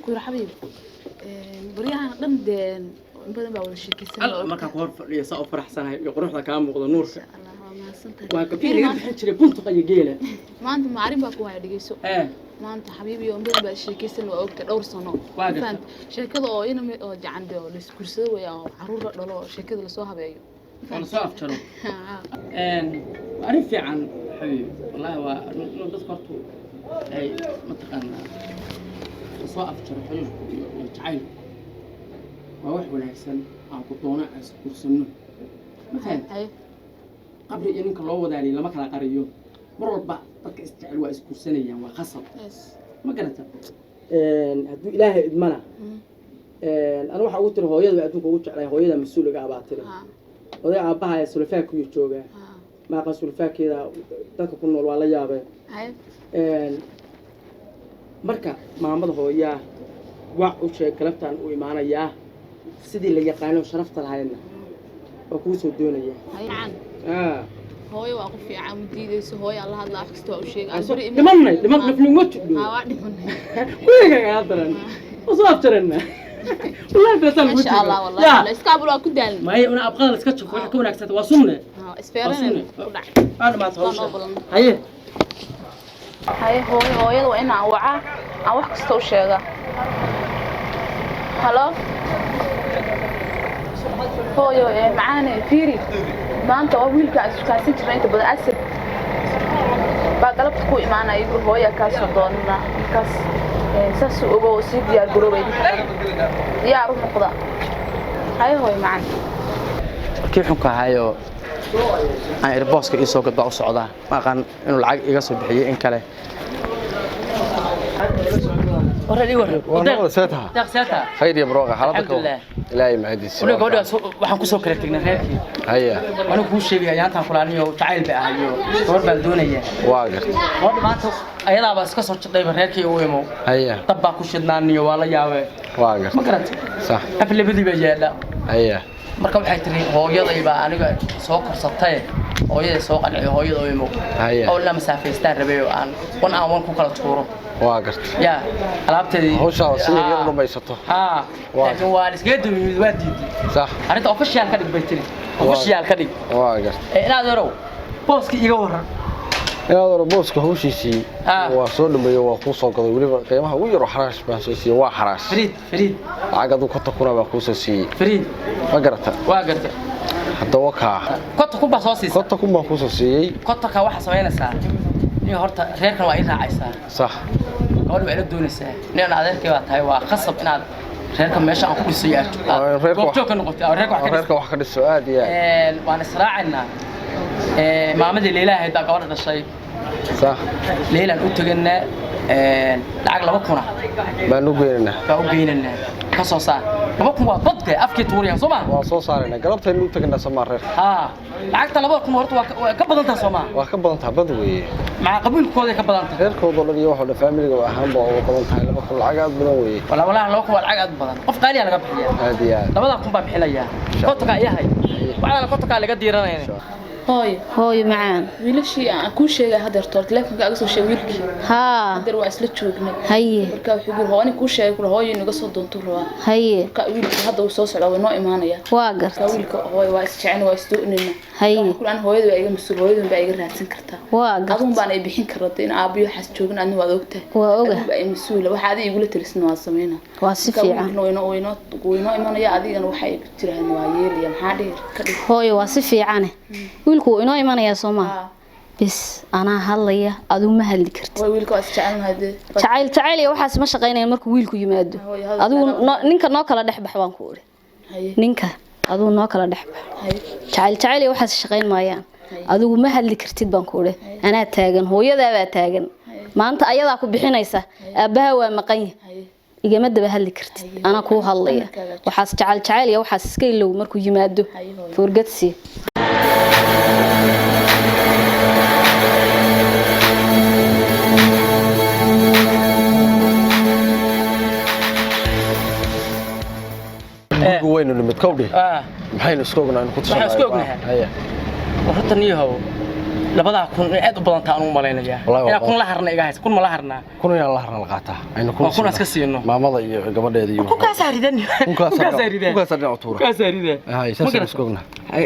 كل حبيبي بريها دندن بدن بقى ولا شيكيسان marka ku hor fadhiyo saa u faraxsanahay iyo quruxda ka muuqdo nuurka الله ما سنت waa ka fiiriyo waxa jiray bunta qayigeela maanta maarin baa ku hay dhigeyso maanta xabiibi oo badan baa shirkiisan waa ogta dhowr sano faan sheekada oo inama oo jacande oo iskursada way oo caruur dhalo sheekada la soo habeeyo wala soo afjaro arrin fiican xabiibi wallahi waa dad qortu ay mataqaana soo afjaro xiriirku iyo jacayl waa wax wanaagsan aan ku doona iskursano ma fahantay qabri inka loo wadaali lama kala qariyo mar walba dadka isjecel waa iskursanayaan waa qasab ma garata hadduu ilaahay idmana ana waxa ugu tiri hooyada adduunka ugu jeclay hooyada mas'uuliga abaatire oday aabaha ee sulfaak ku jooga ma qas sulfaakeeda dadka ku nool waa la yaabay marka maamada hooya wax u sheeg galabtaan u imaanaya sidii la yaqaano sharafta lahaydna oo ku soo doonaya hooyo waa qof fiican mudiidayso hooyo Allah hadla wax kasta u sheeg dhimanay nafli ma jidho waa dhimanay weega gaadaran soo afjarana wallahi basal ma sha Allah wallahi la iska abul waa ku daalin ma ay una abqad la iska joogo wax ka wanaagsan waa sunne isfeeranay ku dhac ana ma tawasha haye hooyada waa inaan waca aan wax kasta u sheega halo hooyo macaane fiiri maanta waa wiilkaas kaasi jiray inta badan asad baa galabta ku imaanay hooyo ka soo doonana kaas saas ugu sii diyaar garoobay diyaar u noqda hayo hooyo macaan kii xunka hayo aan irbooska isoo gad baa u socdaa ma aqaan inuu lacag iga soo bixiyay in kale ورا والله ساتها ساتها خير يا بروقه حالتك ilaahay mahadiis waliba gabadhaas waxaan ku soo kala tagnay reerkii haya waan ku sheegay ayaantan kulaaniyo jacayl bay ahayo gabar baan doonaya waa gartay wad maanta ayadaaba iska soo jidhay reerkii uu imo haya dab baa ku shidnaaniyo waa la yaabay waa gartay ma garantay sax aflabadii baa yeedha haya marka waxay tiri hooyaday baa aniga soo korsatay hooyada soo qancay hooyada oo imo haya oo la masaafeystaan rabay oo aan wan ku kala tuuro waa gartay ya alaabteedii hawsha si yar dhamaysato laakiin waa isga duumid waa diiday sax arinta official ka dhig bay tiri official ka dhig waa gartay inaad yaro booski iga waran inaad yaro booska hawshiisii waa soo dhameeyo waa ku soo gaday waliba qiimaha ugu yar xaraash baan soo siiyay waa xaraash fariid lacagadu ka takuna baa ku soo siiyay fariid ma garata waa gartay hadda waka kota ku baa soo siisay kota ku baa ku soo siiyay kota ka waxa sameynaysaa iyo horta reerkan waa in raacaysaa sax gabadhu way la doonaysaa nin adeerkay baa tahay waa qasab inaad reerka meesha aan ku dhisayo goobjoog ka noqotay reerka wax ka dhiso aad iyo waan israacinaa maamadii leelahay daa gabadha dhashay sax leelan u taganaa lacag 2,000 baan u geynanaa ka soo saar 2,000 waa badka afkii tuuriyaan Soomaa waa soo saarayna galabtay u taganaa Soomaa reer lacagta 2,000 horta waa ka badan tahay Soomaa waa ka badan tahay bad weeye ma qabiilkooda ka badan tahay reerkooda dhan iyo waxa family-ga ahaan baa ugu badan tahay 2,000 lacag aad badan weeye walaalaha 2,000 lacag aad badan qof qaali laga bixiyaa aad iyo 2,000 baa bixinaya qofka yahay waxaa qofka laga diiranayna هاي معان ويلشي كل شيء هذا رتورت لكن أقصد شيء ويلكي هذا واسلة شوقنا هي كا وحجر هو أنا كل شيء كل هاي نقصد دونتور هي كا ويلكي هذا وصوص على ونوع إيمانية واقر كا ويلك هو واسشعن واسدوقنا هي كل أنا هاي بيجي مسؤول هاي بيجي راتين كرتا واقر أظن بأنا يبيحين كرتين أبي حس شوقنا أنه وذوقته واقر بيجي مسؤول وحده يقول ترسنا واسمينا واسفي عن وينو إيمانية عادي أنا وحي بترى إنه عيل محادير هاي واسفي عنه wiilku inoo imanaya Soomaa bis ana hadlaya adu ma hadli kartid way wiilku asjacaan hadee jacayl iyo waxaas ma shaqeynayaan markuu wiilku yimaado adu ninka noo kala dhaxbax baan ku ori ninka adu noo kala dhaxbax jacayl iyo waxaas shaqeyn maayaan adu ma hadli kartid baan ku ori ana taagan hooyada baa taagan maanta ayadaa ku bixinaysa aabaha waa maqan igama daba hadli kartid ana ku hadlaya waxaas jacayl iyo waxaas iska ilow markuu yimaado forgetsi وين اللي متكودي محين اسكوغنا نكون اسكوغنا هيا وحتى نيهو labadaa kun aad u badan taan u maleynaya ina kun la harna iga hayso kun ma la harna kun ila la harna la qaata ayna kun aska siino maamada iyo gabadheeda iyo ku ka saaridan ku ka saaridan utura ka saaridan hay saas iskogna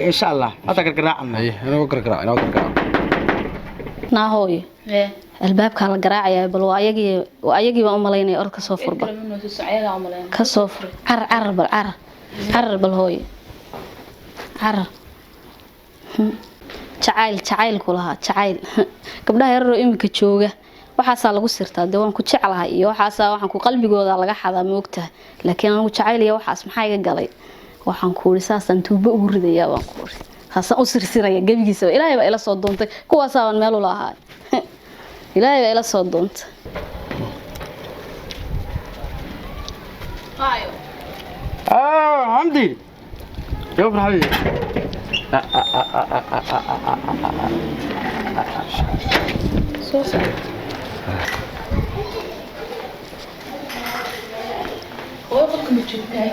insha Allah hada gargaraacna hay ina gargarac naahoy albaabka la garaacaya bal waa ayagii baan u maleynay or ka soo furba ka soo fur ar bal hooy ar jacayl kulaha jacayl gabdhaha yaroo imika jooga waxaas lagu sirtaa waan ku jecelahay iyo waxaan ku qalbigooda laga xadaa moogta laakiin anigu jacayl iyo waxaas maxaa iga galay waxaan ku risaasan tuubo ugu ridayaa waan ku hasa u sirsiraya gabigiisa ilaahay baa ila soo doontay kuwaas aan meel u lahaa ilaahay baa ila soo doontay hayo hamdi yo brahawi soosa oo qofka ma joogtay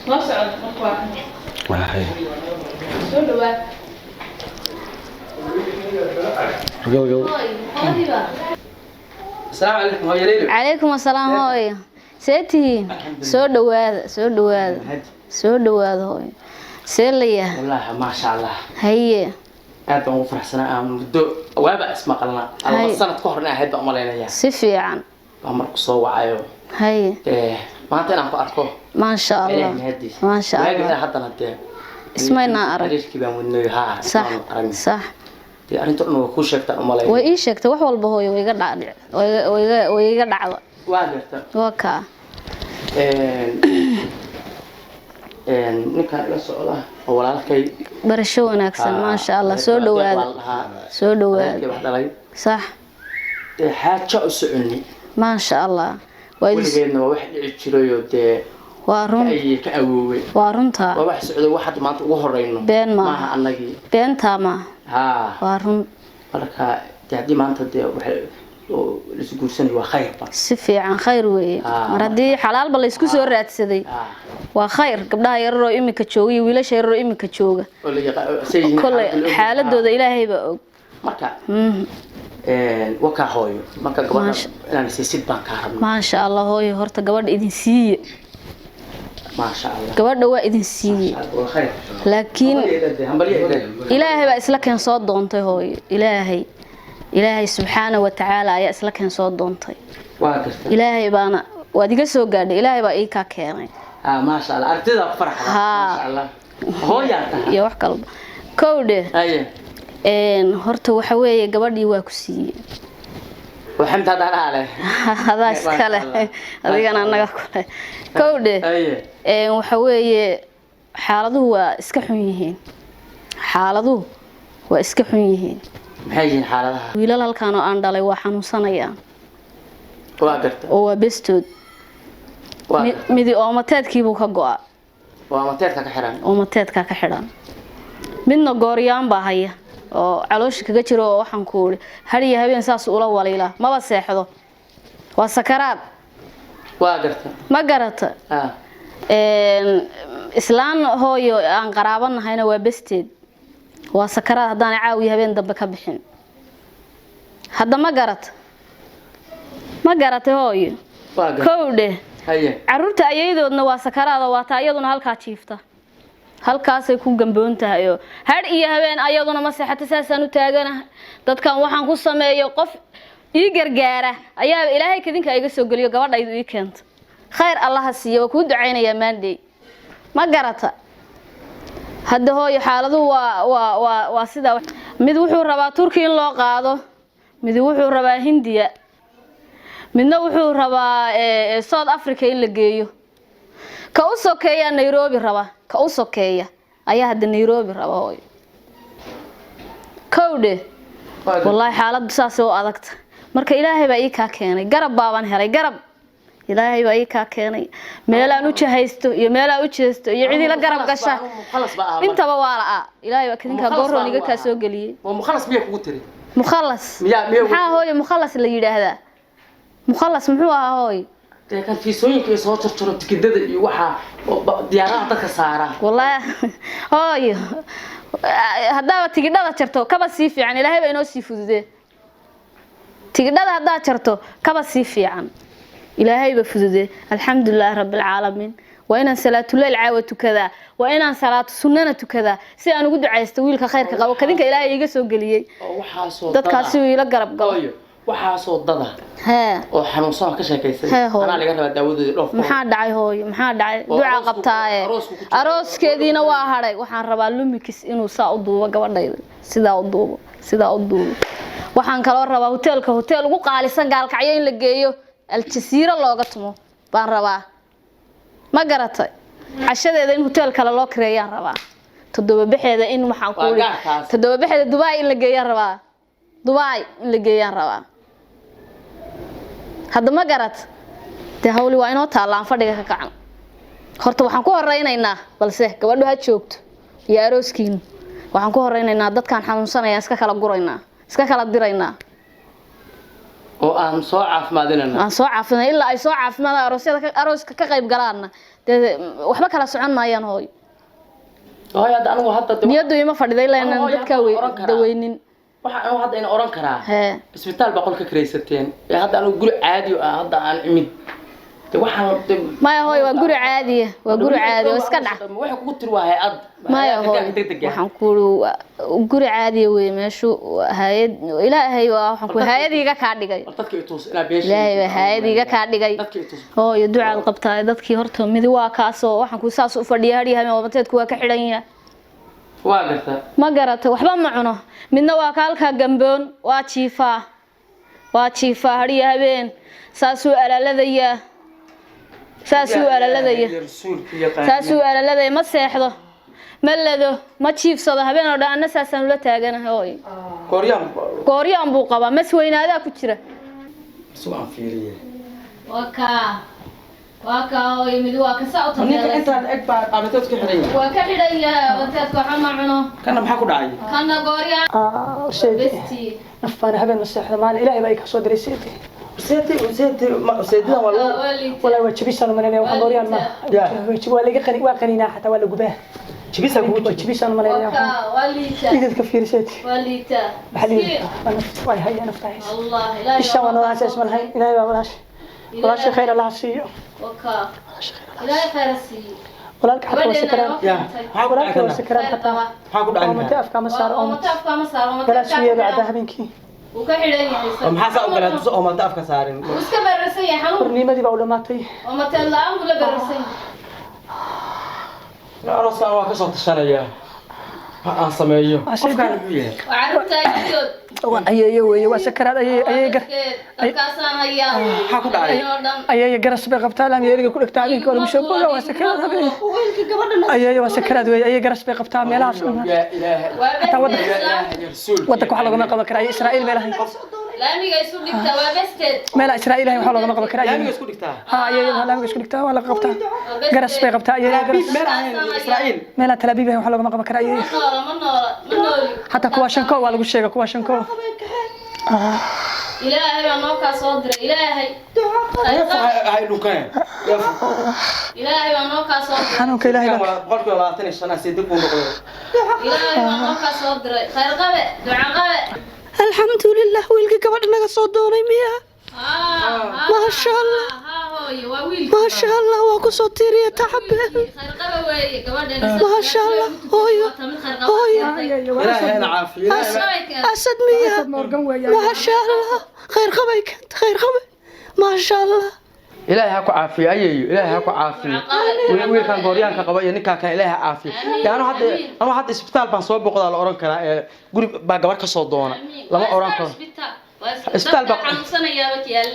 la socod markaa hay soo dhawaad السلام عليكم هاي ليلى عليكم السلام هاي سيتي سو دوااد هاي سيليا والله ما شاء الله هي aad baan ugu faraxsanaa muddo waaba isma qalna alla sanad ka horna ahayd baan maleynaya si fiican baan markuu soo wacayo hay maanta inaan ku arko ma sha Allah ma sha Allah haddana ismayna arag ariishkii baan wadnay ha صح arinta inuu ku sheegta maleeyo way ii sheegtay wax walba hooyo way iga dhacday way iga dhacdo waa garta waa ka ninka la socda oo walaalkay barasho wanaagsan ma sha Allah soo dhawaad صح xaajo u soconi ma sha Allah waligeedna wax dhici jirayo waa run ay ka awooway waa runta waa wax socdo waxa maanta ugu horeyno maaha annagi beenta ma waa run marka hadii maanta la isku guursan waa khayr ba si fiican khayr weeye mar hadii xalaal ba la isku soo raadsaday waa khayr gabdhaha yaroo imika jooga iyo wiilasha yaroo imika jooga kulli xaaladooda Ilaahay ba og marka waka hooyo marka gabadha inaan siisid baan ka rabnaa ma sha Allah hooyo horta gabadha idin siiye ما شاء الله gabadha waa idin siiyay laakiin Ilaahay baa isla keen soo doontay hooyo Ilaahay subhanahu wa ta'ala ayaa isla keen soo doontay waa gartay Ilaahay baana waad iga soo gaadhay Ilaahay baa ii ka keenay ما شاء الله artida farxada ما شاء الله hooyada iyo wax kale kowde horta waxa weeye gabadhii waa ku siiyay waxanta daraale hada iskale adigana anaga kule kowde waxa weeye xaaladuhu waa iska xun yihiin maxay yihiin xaaladaha wiilal halkaan oo aan dhalay waa xanuunsanayaan waa gartay oo waa bestood midi oo mateedkiibu ka go'a waa mateedka ka xiran midna gooryaan baa haya oo caloosh kaga jiro oo waxaan ku uri hariya habeen saas ula waliila maba seexdo waa sakaraad waa gartay ma garata islaan hooyo aan qaraabanahay waa besteed waa sakaraad hadaan caawiyo habeen dambe ka bixin hadda ma garata hooyo kowde caruurta ayadoodna waa sakaraad waa taa iyaduna halka jiifta halkaasay ku gamboon tahay oo har iyo habeen ayaduna ma seexato saasaan u taaganahay dadkan waxaan ku sameeyo qof ii gargaara ayaa Ilaahay kadinka iga soo galiyo gabadhaydu ii keento khayr Allah siiyo ku duceynaya maandey ma garata hadda hooyo xaaladu waa sida mid wuxuu rabaa Turkiga in loo qaado mid wuxuu rabaa Hindiya midna wuxuu rabaa South Africa in la geeyo ka u sokeeya Nairobi raba ka u sokeeya ayaa hadda Nairobi raba hooyo kowde wallahi xaaladu saas oo adagta marka Ilaahay baa ii ka keenay garab baaban helay garab Ilaahay baa ii ka keenay meel aan u jahaysto iyo meel aan u jeesto iyo cid ila garab gasha intaba waa la Ilaahay baa kadinka gooroniga ka soo galiyay mukhallas miya kugu tiri mukhallas maxaa hooyo mukhallas la yiraahdaa mukhallas muxuu ahaa hooyo kan fiisooyinka soo jarjaro tikidada iyo waxa diyaaradaha dadka saara wallahi hooyo haddaaba tigidhada jarto kaba sii fiican ilaahay baa inoo sii fududee tigidhada haddaad jarto kaba sii fiican ilaahay baa fududee alxamdulillaah rabbil caalamiin waa inaan salaatuleyl caawa tukadaa waa inaan salaatu sunnana tukadaa si aan ugu ducaysto wiilka khayrka qabo kadinka ilaahay iga soo geliyay dadkaasi uu ila garab galo waxaasoo dada oo xanuunsan ka sheekaysay anaa laga rabaa daawadooda dhoof maxaa dhacay hooyo maxaa dhacay duca qabtaaye arooskeediina waa hadhay waxaan rabaa lumikis inuu saa u duubo gabadhayda sidaa u duubo waxaan kaloo rabaa hotel ugu qaalisan gaalkacyo in la geeyo aljasiira looga tumo baan rabaa ma garatay cashadeeda in hotel kale loo kireeyaan rabaa todobabaxeeda in waxaan ku todobabaxeeda Dubai in la geeyaan rabaa Dubai in la geeyaan rabaa hadda ma garat de hawli waa inoo taalaan fadhiga ka kacan horta waxaan ku horeynaynaa balse gabadhu ha joogto iyo arooskiinu waxaan ku horeynaynaa dadkan xanuunsanaya iska kala guraynaa iska kala diraynaa oo aan soo caafimaadinayna aan soo caafimaadin ilaa ay soo caafimaadaan arooska ka qayb galaana waxba kala socon maayaan hooyo hadda anigu hadda niyadu ima fadhiday ilaa inaan dadka daweynin waxaan hadda ina oran karaa isbitaal baa qolka kireysateen hadda anigu guri caadi ah hadda aan imid maya hooyo waa guri caadi oo iska dhac waxa kugu tir waa hay'ad maya hooyo waxaan ku guri caadi weey meeshu hay'ad ilaahay waxaan ku hay'adiga ka dhigay dadka itoos ila beeshay ilaahay hay'adiga ka dhigay hooyo ducaad qabtaa dadkii horta mid waa kaasoo waxaan ku saas u fadhiyaa hadiyaha wabateedku waa ka xidhan yahay waa garta ma garata waxba ma cuno midna waa kaalka gamboon waa jiifa hadiya habeen saasuu alaaladaya saasuu alaaladaya ma seexdo ma lado ma jiifsado habeen oo dhan anna saasaan ula taaganahay hooyo gooryaan buu qabaa mas weynaadaa ku jira su'aan fiiriye waa ka hooyo mid waa ka saa u tameelay intaan eg baa qabateed ku xidhan yahay waa ka xidhan yahay qabateed waxa ma cuno kana maxaa ku dhacay kana gooryaan besti nafaan habeen maseexda maalin ilaahay baa ka soo diray seedii wala wajibisan manana waxa gooryaan ma waa laga qani waa qanina xataa waa la gubaa jibisa ku wajibisan manana waa liita idinka fiirseed waa liita way hayya naftahay allah ilaahay isha wana asaas malahay ilaahay baa walash khayr allah siiyo ilaahay khayr siiyo walaalka xataa wasakran walaalka wasakran xataa maxaa ku dhacay mata afka ma saaro walash yeelo ada habeenkii وكا خيران يحيى maxaa saa u galay tuso oo manta afka saarin iska barasay xanuun qornimadii baa u dhamaatay oo mata laan wala barasay aroosan waa ka soo tashanaya aan sameeyo qofkan wuxuu yahay وعرفت ايدود ayeeyo weeye waa sakaraad ayeeyo kaasaan hayaa maxaa ku dhacay ayeeyo garas bay qabtaa laan yeeriga ku dhigtaa habeenkii hore musho boga waa sakaraad habeen ayeeyo waa sakaraad weeye ayeeyo garas bay qabtaa meelahaas hataa waddanka waxa lagama qaban karaa Israa'iil meelaha laamiga isu dhigtaa waa besteed meela Israa'iil waxa lagama qaban karaa laamiga isku dhigtaa ayeeyo laamiga isku dhigtaa waa la qabtaa garas bay qabtaa ayeeyo garas Israa'iil meela Tel Aviv waxa lagama qaban karaa ayeeyo ma nooli hatta kuwa shanko waa lagu sheegay kuwa shanko ilaahay baa noo ka soo diray ilaahay hay dhukeen ilaahay baa noo ka soo diray xanuunka ilaahay baa qolka 25 sano ku noqdo ilaahay baa noo ka soo diray khayr qabe duca qabe alxamdulillah wiilka gabadha naga soo doonay miya ma sha Allah ما شاء الله وقصو تيري تعب ما شاء الله إلهي العافية أسد مية ما شاء الله خير خبيك خير خبي ما شاء الله إلهي هاكو عافية إلهي هاكو عافية ويل كان قريان كقبائل نكا كان إلهي عافية يعني أنا حد إسبيتال بنصوب بقول على أوران كنا قولي بقبر كصدونا لما أوران كنا إسبيتال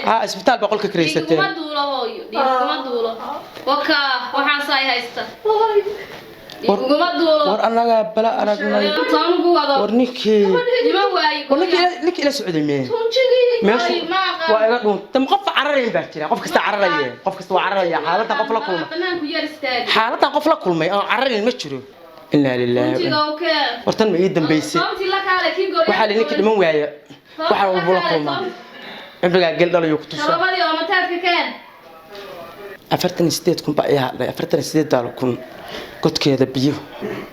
إسبيتال بقول كريستين ما دوله هوي ما دوله وكا وحاساي هايستا ما دوله أنا بلا أنا ورنيكي ورنيكي إلى سعودية ماشي وأنا تم قف عررين بحكي قف كست عررين قف كست عررين حالتها قف لكم حالتها قف لكم ما عررين مشرو إنا لله ورتن ما يدم بيسي وحال إنك دم وياي وحال وبلكم عمرك قل له يكتسب أفرتني سديت كم بقى أفرتني سديت داركم قد كذا بيو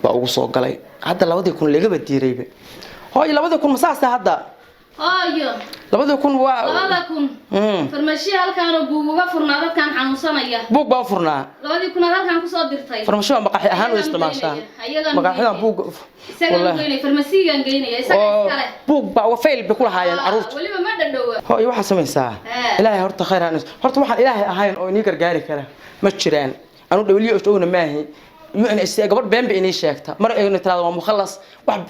بقى وصو قلي hadda 2000 laga badiirayba hooyo 2000 masaasta hadda hooyo 2000 waa 2000 farmashi halkaan oo buug uga furnaa dadkan xanuunsanaya buug baa furnaa 2000 halkaan ku soo dirtay farmashi waa maqaxi ahaan u isticmaashaa maqaxidan buug wallahi farmasigan geynaya isaga iskale buug baa waa fail bi kula haayeen aruurta waliba ma dhadhowa hooyo waxa sameeysaa ilaahay horta khayran horta waxaan ilaahay ahayn oo inii gargaari kara ma jiraan anu dhawliyo joogna maahay UNSC gabadh been bay inii sheegta mar ay tiraado waa mukhallas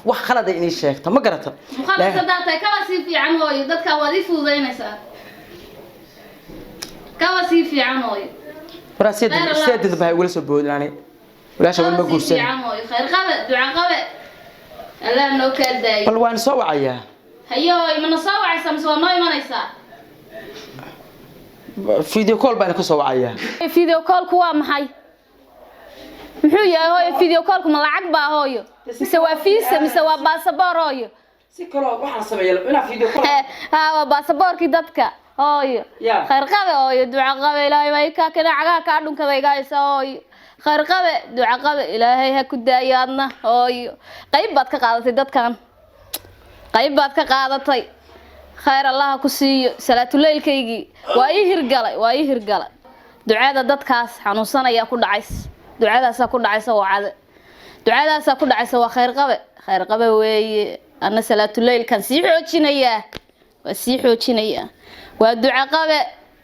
wax khalad ay inii sheegta ma garata mukhallas dadka kala si fiican hooyo dadka wadi fuudeynaysa kala si fiican hooyo براسيد بهاي ولا سبود يعني ولا شغل ما قول سنة خير قبل دعاء قبل الله إنه كذا بل وين صوعية هيا من صوع سمسوا ناي ما نيسا فيديو كول بينك صوعية فيديو كول كوا محي محيا هو فيديو كول كم العقبة هوي مسوا فيس مسوا باسبور هوي سيكولو واحد سبعي أنا فيديو كول ها باسبور كدتك هوي خير قبل هوي دعاء قبل لا يبيك كنا عجاك عندهم كذا جالس هوي خير قبل دعاء قبل إلهي هكودايادنا هوي قيب بعد كقاعدة دتكان قيب بعد كقاعدة خير الله كسي صلاة الليل كيجي وأيه رجال دعاء دتكاس حنوصنا يا كل عيس دعاء سكون عيس وعاد دعاء سكون عيس وخير قبل وي أنا صلاة الليل كان سيحوتشينيا وسيحوتشينيا والدعاء قبل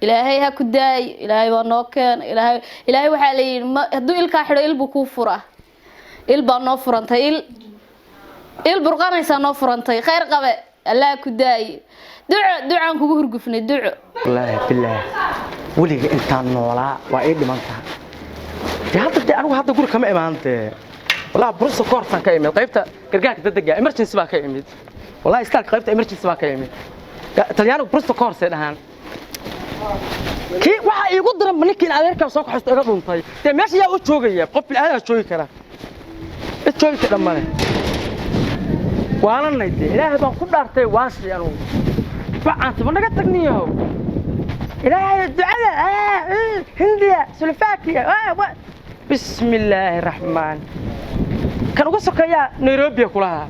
إلهي هكوداي إلهي ونوكن إلهي وحالي هدو الكاحر البكوفرة البنوفرنتي البرقانيسا نوفرنتي خير قبل الله كوداي دعاء كوغو هرغفني دعاء بالله ولي انت نولا واي دمانتا هذا انا هذا غور كما ايمانته والله بروس كورتان كايمid qaybta gargaarka dadga emergency baa ka yimid والله istaag qaybta emergency baa ka yimid talyaanigu bروس كورse dhahan ki waxa igu diran ninkii adeerka soo qaxsto iga dhuntay te meesha yaa u joogaya qof ilaahay joogi kara joogi ka dhamane وانا نيدي إلهي بنقول دارتي واسي أنا فعنت بنقول تقنيه إلهي الدعاء هندية سلفاكية بسم الله الرحمن كانوا قصوا كيا نيروبي كلها